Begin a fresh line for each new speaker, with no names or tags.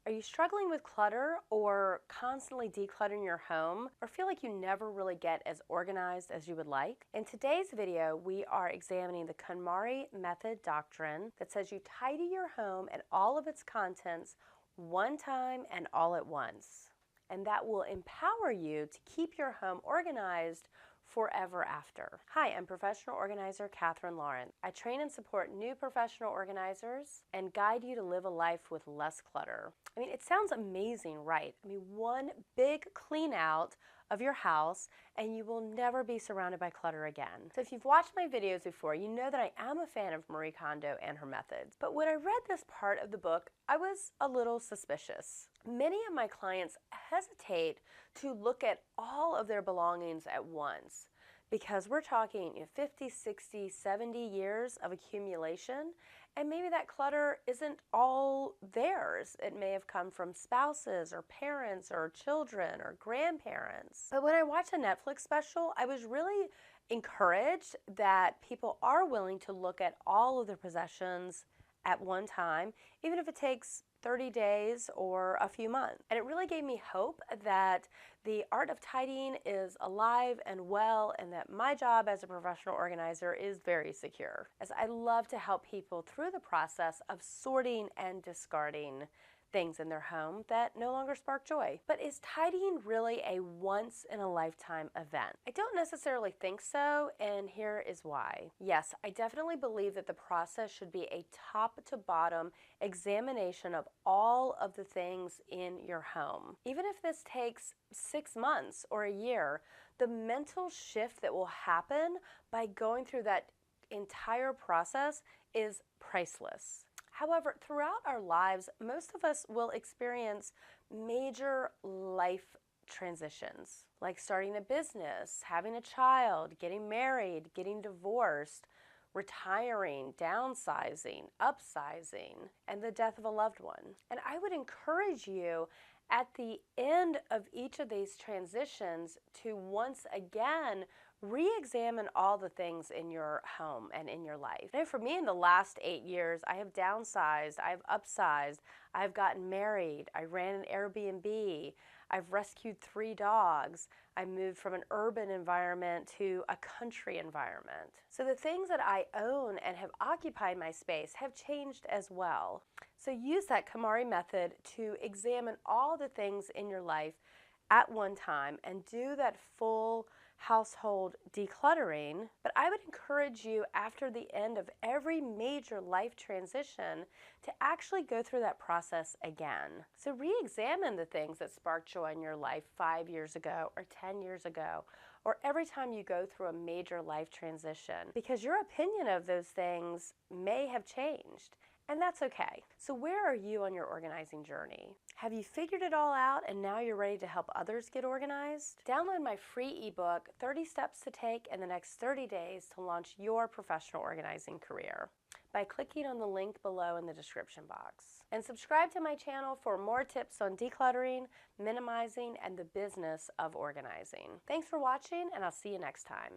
Are you struggling with clutter or constantly decluttering your home or feel like you never really get as organized as you would like? In today's video, we are examining the KonMari method doctrine that says you tidy your home and all of its contents one time and all at once. And that will empower you to keep your home organized forever after. Hi, I'm professional organizer Katherine. I train and support new professional organizers and guide you to live a life with less clutter. I mean, it sounds amazing, right? I mean, one big clean out of your house and you will never be surrounded by clutter again. So if you've watched my videos before, you know that I am a fan of Marie Kondo and her methods. But when I read this part of the book, I was a little suspicious. Many of my clients hesitate to look at all of their belongings at once because we're talking 50, 60, 70 years of accumulation, and maybe that clutter isn't all theirs. It may have come from spouses or parents or children or grandparents. But when I watched a Netflix special, I was really encouraged that people are willing to look at all of their possessions at one time, even if it takes 30 days or a few months. And it really gave me hope that the art of tidying is alive and well, and that my job as a professional organizer is very secure, as I love to help people through the process of sorting and discarding things in their home that no longer spark joy. But is tidying really a once-in-a-lifetime event? I don't necessarily think so, and here is why. Yes, I definitely believe that the process should be a top-to-bottom examination of all of the things in your home. Even if this takes 6 months or a year, the mental shift that will happen by going through that entire process is priceless. However, throughout our lives, most of us will experience major life transitions, like starting a business, having a child, getting married, getting divorced, retiring, downsizing, upsizing, and the death of a loved one. And I would encourage you at the end of each of these transitions to once again re-examine all the things in your home and in your life. I know for me, in the last 8 years, I have downsized, I've upsized, I've gotten married, I ran an Airbnb, I've rescued 3 dogs, I moved from an urban environment to a country environment. So the things that I own and have occupied my space have changed as well. So use that KonMari method to examine all the things in your life at one time and do that full household decluttering. But I would encourage you, after the end of every major life transition, to actually go through that process again. So re-examine the things that sparked joy in your life 5 years ago or 10 years ago, or every time you go through a major life transition, because your opinion of those things may have changed. And that's okay. So where are you on your organizing journey? Have you figured it all out and now you're ready to help others get organized? Download my free ebook, 30 Steps to Take in the Next 30 Days to Launch Your Professional Organizing Career, by clicking on the link below in the description box. And subscribe to my channel for more tips on decluttering, minimizing, and the business of organizing. Thanks for watching, and I'll see you next time.